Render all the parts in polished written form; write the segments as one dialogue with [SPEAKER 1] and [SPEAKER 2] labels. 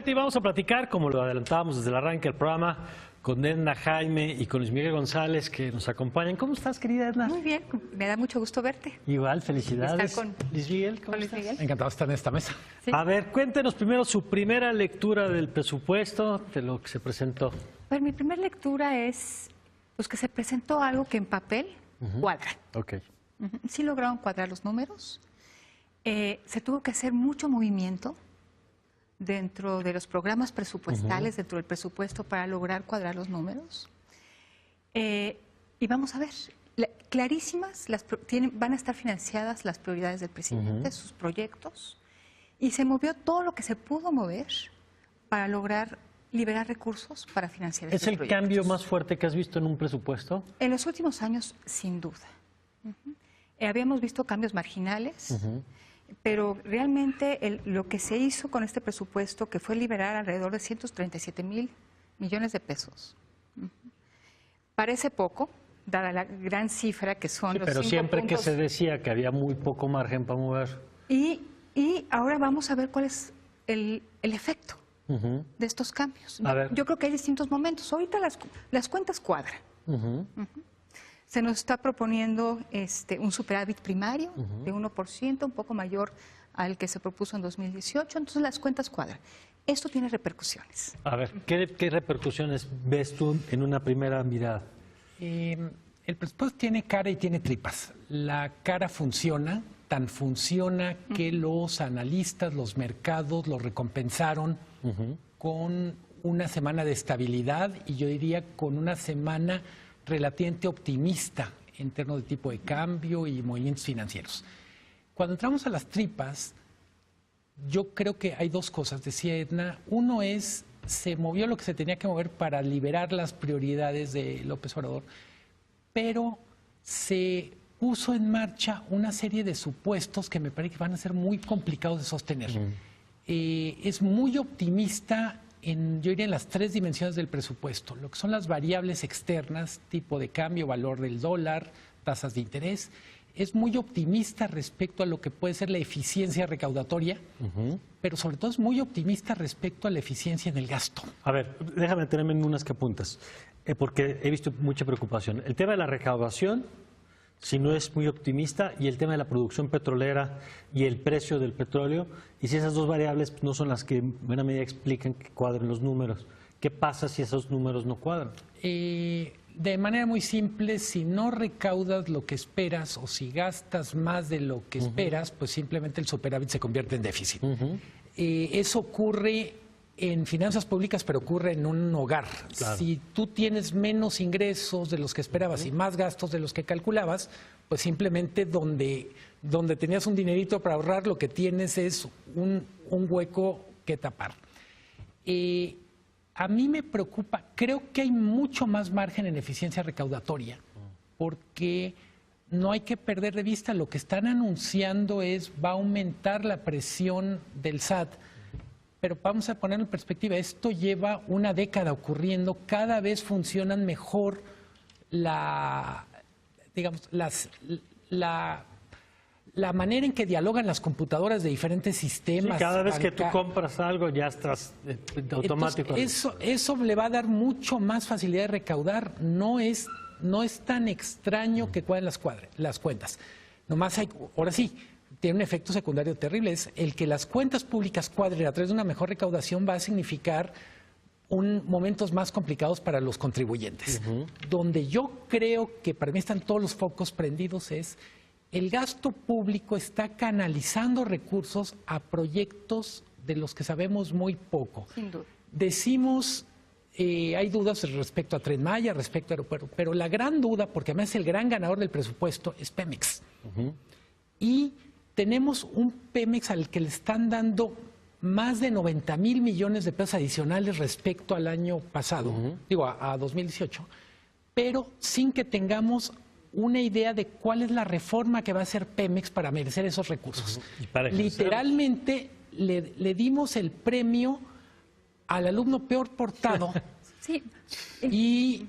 [SPEAKER 1] vuelta y vamos a platicar, como lo adelantábamos desde el arranque del programa, con Edna Jaime y con Luis Miguel González, que nos acompañan. ¿Cómo estás, querida Edna?
[SPEAKER 2] Muy bien, me da mucho gusto verte.
[SPEAKER 1] Igual, felicidades.
[SPEAKER 2] Estar con
[SPEAKER 1] Luis Miguel, ¿cómo
[SPEAKER 2] Luis
[SPEAKER 1] estás?
[SPEAKER 2] Miguel.
[SPEAKER 3] Encantado de estar en esta mesa.
[SPEAKER 2] Sí.
[SPEAKER 1] A ver, cuéntenos primero su primera lectura del presupuesto, de lo que se presentó.
[SPEAKER 2] Pues mi primera lectura es pues, que se presentó algo que en papel cuadra.
[SPEAKER 1] Ok.
[SPEAKER 2] Sí lograron cuadrar los números. Se tuvo que hacer mucho movimiento dentro de los programas presupuestales, dentro del presupuesto para lograr cuadrar los números. Y vamos a ver, clarísimas, van a estar financiadas las prioridades del presidente, sus proyectos, y se movió todo lo que se pudo mover para lograr liberar recursos para financiar estos proyectos.
[SPEAKER 1] ¿Es el cambio más fuerte que has visto en un presupuesto?
[SPEAKER 2] En los últimos años, sin duda. Habíamos visto cambios marginales, pero realmente lo que se hizo con este presupuesto, que fue liberar alrededor de 137,000 millones de pesos, parece poco, dada la gran cifra que son los 5
[SPEAKER 1] pero siempre
[SPEAKER 2] puntos.
[SPEAKER 1] que se decía que había muy poco margen para mover.
[SPEAKER 2] Y ahora vamos a ver cuál es el efecto de estos cambios.
[SPEAKER 1] A ver.
[SPEAKER 2] Yo creo que hay distintos momentos. Ahorita las cuentas cuadran. Se nos está proponiendo un superávit primario de 1%, un poco mayor al que se propuso en 2018, entonces las cuentas cuadran. Esto tiene repercusiones.
[SPEAKER 1] A ver, ¿qué repercusiones ves tú en una primera mirada?
[SPEAKER 3] El presupuesto tiene cara y tiene tripas. La cara funciona, tan funciona que los analistas, los mercados lo recompensaron con una semana de estabilidad y yo diría con una semana relativamente optimista en términos de tipo de cambio y movimientos financieros. Cuando entramos a las tripas, yo creo que hay dos cosas, decía Edna. Uno es, se movió lo que se tenía que mover para liberar las prioridades de López Obrador, pero se puso en marcha una serie de supuestos que me parece que van a ser muy complicados de sostener. Es muy optimista yo diría en las 3 dimensiones del presupuesto, lo que son las variables externas, tipo de cambio, valor del dólar, tasas de interés. Es muy optimista respecto a lo que puede ser la eficiencia recaudatoria, pero sobre todo es muy optimista respecto a la eficiencia en el gasto.
[SPEAKER 1] A ver, déjame tenerme en unas que apuntas, porque he visto mucha preocupación. El tema de la recaudación, si no es muy optimista, y el tema de la producción petrolera y el precio del petróleo, y si esas dos variables no son las que en buena medida explican que cuadren los números. ¿Qué pasa si esos números no cuadran?
[SPEAKER 3] De manera muy simple, si no recaudas lo que esperas o si gastas más de lo que esperas, pues simplemente el superávit se convierte en déficit. Eso ocurre en finanzas públicas, pero ocurre en un hogar. Claro. Si tú tienes menos ingresos de los que esperabas y más gastos de los que calculabas, pues simplemente donde tenías un dinerito para ahorrar, lo que tienes es un hueco que tapar. A mí me preocupa, creo que hay mucho más margen en eficiencia recaudatoria, porque no hay que perder de vista, lo que están anunciando va a aumentar la presión del SAT. Pero vamos a ponerlo en perspectiva, esto lleva una década ocurriendo, cada vez funcionan mejor la manera en que dialogan las computadoras de diferentes sistemas.
[SPEAKER 1] Sí, cada vez que tú compras algo ya estás automático.
[SPEAKER 3] Entonces, eso le va a dar mucho más facilidad de recaudar, no es tan extraño que cuadren las cuentas. Nomás ahora sí, tiene un efecto secundario terrible, es el que las cuentas públicas cuadren a través de una mejor recaudación va a significar momentos más complicados para los contribuyentes. Donde yo creo que para mí están todos los focos prendidos es el gasto público está canalizando recursos a proyectos de los que sabemos muy poco.
[SPEAKER 2] Sin duda.
[SPEAKER 3] Decimos, hay dudas respecto a Tren Maya, respecto a aeropuerto, pero la gran duda, porque además es el gran ganador del presupuesto, es Pemex. Y tenemos un Pemex al que le están dando más de 90,000 millones de pesos adicionales respecto al año pasado, digo, a 2018, pero sin que tengamos una idea de cuál es la reforma que va a hacer Pemex para merecer esos recursos. Literalmente le dimos el premio al alumno peor portado.
[SPEAKER 2] Sí.
[SPEAKER 3] Y,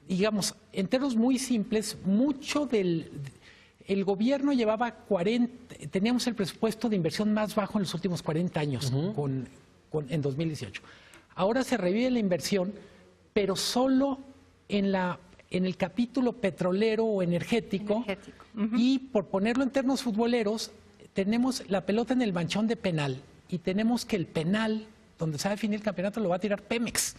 [SPEAKER 3] digamos, en términos muy simples, mucho el gobierno llevaba teníamos el presupuesto de inversión más bajo en los últimos 40 años, en 2018. Ahora se revive la inversión, pero solo en el capítulo petrolero o energético. Y por ponerlo en términos futboleros, tenemos la pelota en el manchón de penal y tenemos que el penal, donde se va a definir el campeonato, lo va a tirar Pemex.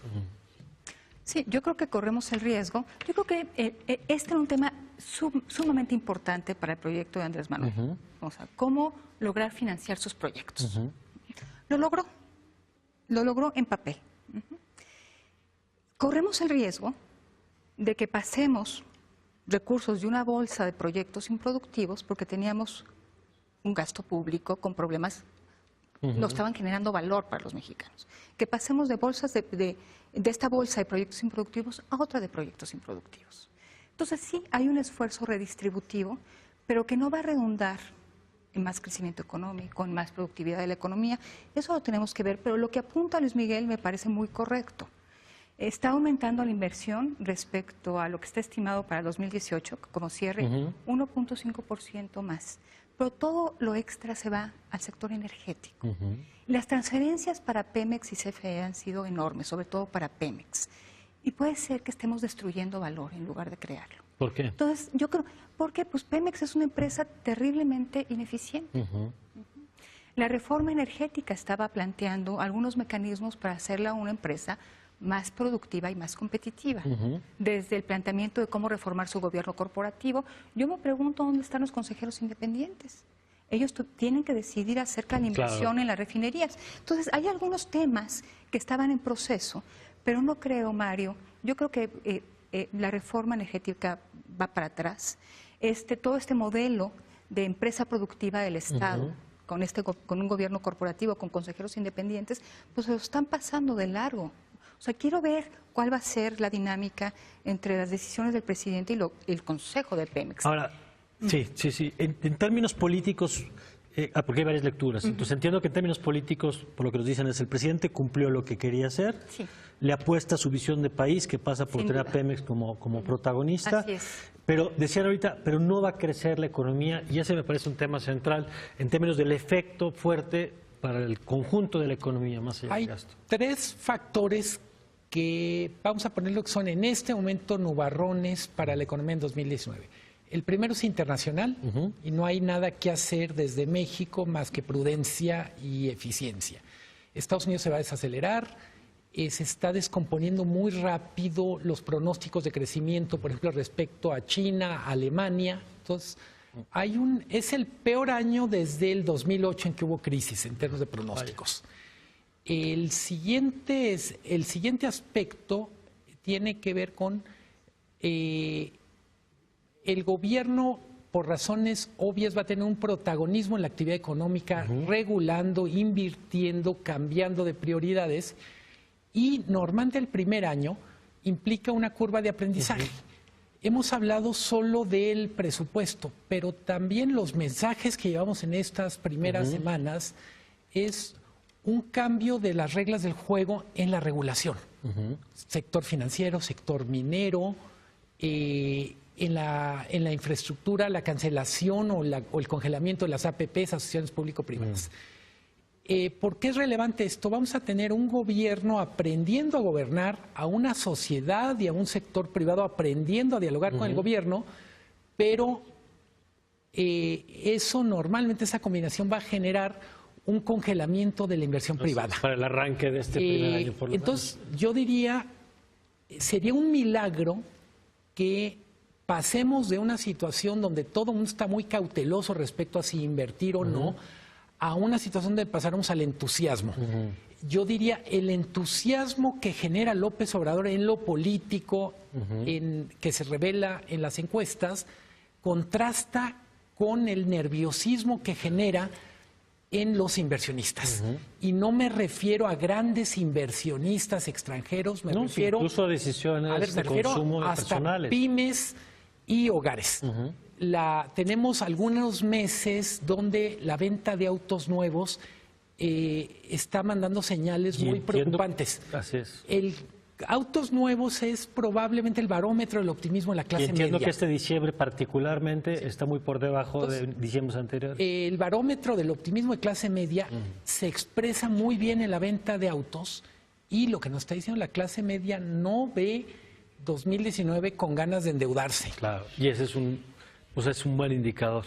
[SPEAKER 2] Sí, yo creo que corremos el riesgo. Yo creo que este es un tema sumamente importante para el proyecto de Andrés Manuel. O sea, cómo lograr financiar sus proyectos. Lo logró en papel. Corremos el riesgo de que pasemos recursos de una bolsa de proyectos improductivos porque teníamos un gasto público con problemas, no estaban generando valor para los mexicanos. Que pasemos de bolsas de esta bolsa de proyectos improductivos a otra de proyectos improductivos. Entonces sí, hay un esfuerzo redistributivo, pero que no va a redundar en más crecimiento económico, en más productividad de la economía. Eso lo tenemos que ver, pero lo que apunta Luis Miguel me parece muy correcto. Está aumentando la inversión respecto a lo que está estimado para 2018, como cierre, 1.5% más. Pero todo lo extra se va al sector energético. Las transferencias para Pemex y CFE han sido enormes, sobre todo para Pemex. Y puede ser que estemos destruyendo valor en lugar de crearlo.
[SPEAKER 1] ¿Por qué?
[SPEAKER 2] Entonces, yo creo, porque pues Pemex es una empresa terriblemente ineficiente. La reforma energética estaba planteando algunos mecanismos para hacerla una empresa más productiva y más competitiva. Desde el planteamiento de cómo reformar su gobierno corporativo, yo me pregunto dónde están los consejeros independientes. Ellos tienen que decidir acerca de la inversión en las refinerías. Entonces, hay algunos temas que estaban en proceso, pero no creo, Mario, yo creo que la reforma energética va para atrás. Todo este modelo de empresa productiva del Estado, con un gobierno corporativo, con consejeros independientes, pues se lo están pasando de largo. O sea, quiero ver cuál va a ser la dinámica entre las decisiones del presidente y el Consejo de Pemex.
[SPEAKER 1] Ahora, sí. En términos políticos, porque hay varias lecturas. Entonces entiendo que en términos políticos, por lo que nos dicen, es el presidente cumplió lo que quería hacer, le apuesta a su visión de país, que pasa por tener a Pemex como protagonista.
[SPEAKER 2] Así es.
[SPEAKER 1] Pero decían ahorita, pero no va a crecer la economía, y ese me parece un tema central en términos del efecto fuerte para el conjunto de la economía, más allá del gasto.
[SPEAKER 3] Hay tres factores que vamos a poner lo que son en este momento nubarrones para la economía en 2019. El primero es internacional y no hay nada que hacer desde México más que prudencia y eficiencia. Estados Unidos se va a desacelerar, se está descomponiendo muy rápido los pronósticos de crecimiento, por ejemplo, respecto a China, a Alemania. Entonces, es el peor año desde el 2008 en que hubo crisis en términos de pronósticos. El siguiente aspecto tiene que ver con el gobierno, por razones obvias, va a tener un protagonismo en la actividad económica, regulando, invirtiendo, cambiando de prioridades, y normalmente el primer año implica una curva de aprendizaje. Hemos hablado solo del presupuesto, pero también los mensajes que llevamos en estas primeras semanas es un cambio de las reglas del juego en la regulación. Sector financiero, sector minero, en la infraestructura, la cancelación o el congelamiento de las APPs, asociaciones público-privadas. ¿Por qué es relevante esto? Vamos a tener un gobierno aprendiendo a gobernar, a una sociedad y a un sector privado aprendiendo a dialogar con el gobierno, pero eso normalmente, esa combinación va a generar un congelamiento de la inversión privada.
[SPEAKER 1] Para el arranque de este primer año, por lo
[SPEAKER 3] entonces, yo diría, sería un milagro que pasemos de una situación donde todo el mundo está muy cauteloso respecto a si invertir o no, a una situación donde pasáramos al entusiasmo. Yo diría, el entusiasmo que genera López Obrador en lo político, que se revela en las encuestas, contrasta con el nerviosismo que genera en los inversionistas. Y no me refiero a grandes inversionistas extranjeros, me refiero
[SPEAKER 1] incluso a decisiones de consumo
[SPEAKER 3] hasta
[SPEAKER 1] personales.
[SPEAKER 3] Pymes y hogares. Tenemos algunos meses donde la venta de autos nuevos está mandando señales muy preocupantes.
[SPEAKER 1] Así es.
[SPEAKER 3] El Autos nuevos es probablemente el barómetro del optimismo de la
[SPEAKER 1] Y
[SPEAKER 3] clase
[SPEAKER 1] entiendo
[SPEAKER 3] media.
[SPEAKER 1] que este diciembre particularmente está muy por debajo de diciembres anteriores.
[SPEAKER 3] El barómetro del optimismo de clase media se expresa muy bien en la venta de autos, y lo que nos está diciendo la clase media no ve 2019 con ganas de endeudarse.
[SPEAKER 1] Claro, y ese es un buen indicador.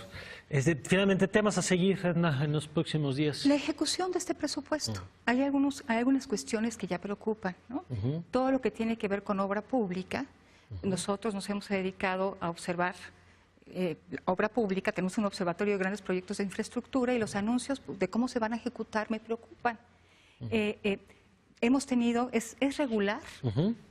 [SPEAKER 1] Finalmente, temas a seguir, Edna, en los próximos días.
[SPEAKER 2] La ejecución de este presupuesto. Hay algunas cuestiones que ya preocupan, ¿no? Todo lo que tiene que ver con obra pública, nosotros nos hemos dedicado a observar obra pública, tenemos un observatorio de grandes proyectos de infraestructura y los anuncios de cómo se van a ejecutar me preocupan. Hemos tenido, es regular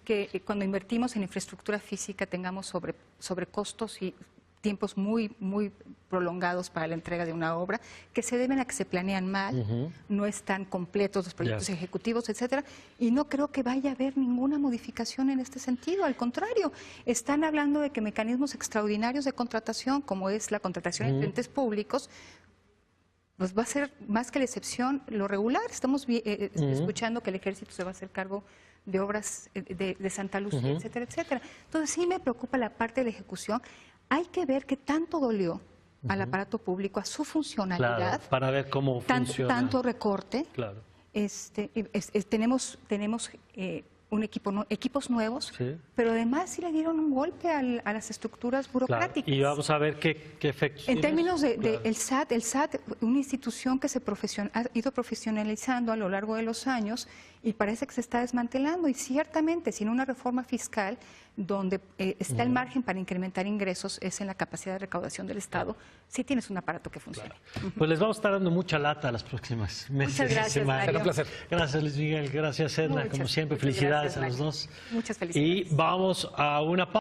[SPEAKER 2] que cuando invertimos en infraestructura física tengamos sobrecostos y tiempos muy, muy prolongados para la entrega de una obra, que se deben a que se planean mal, no están completos los proyectos ejecutivos, etcétera, y no creo que vaya a haber ninguna modificación en este sentido. Al contrario, están hablando de que mecanismos extraordinarios de contratación, como es la contratación en entes públicos, pues va a ser más que la excepción lo regular. Estamos escuchando que el ejército se va a hacer cargo de obras de Santa Lucía, etcétera, etcétera. Entonces sí me preocupa la parte de la ejecución. Hay que ver qué tanto dolió al aparato público, a su funcionalidad.
[SPEAKER 1] Claro, para ver cómo funciona.
[SPEAKER 2] Tanto recorte.
[SPEAKER 1] Claro.
[SPEAKER 2] Tenemos equipos nuevos, pero además sí le dieron un golpe a las estructuras burocráticas.
[SPEAKER 1] Claro. Y vamos a ver qué efectos.
[SPEAKER 2] En términos de
[SPEAKER 1] Claro.
[SPEAKER 2] el SAT, una institución que ha ido profesionalizando a lo largo de los años y parece que se está desmantelando, y ciertamente sin una reforma fiscal donde está el margen para incrementar ingresos es en la capacidad de recaudación del Estado, sí tienes un aparato que funcione.
[SPEAKER 1] Pues les vamos a estar dando mucha lata las próximas meses.
[SPEAKER 2] Muchas gracias,
[SPEAKER 1] semanas.
[SPEAKER 2] Mario.
[SPEAKER 3] Será un placer.
[SPEAKER 1] Gracias, Luis Miguel. Gracias, Edna. Como siempre,
[SPEAKER 2] Muchas
[SPEAKER 1] felicidades
[SPEAKER 2] gracias,
[SPEAKER 1] a los
[SPEAKER 2] Mario.
[SPEAKER 1] dos.
[SPEAKER 2] Muchas felicidades.
[SPEAKER 1] Y vamos a una pausa.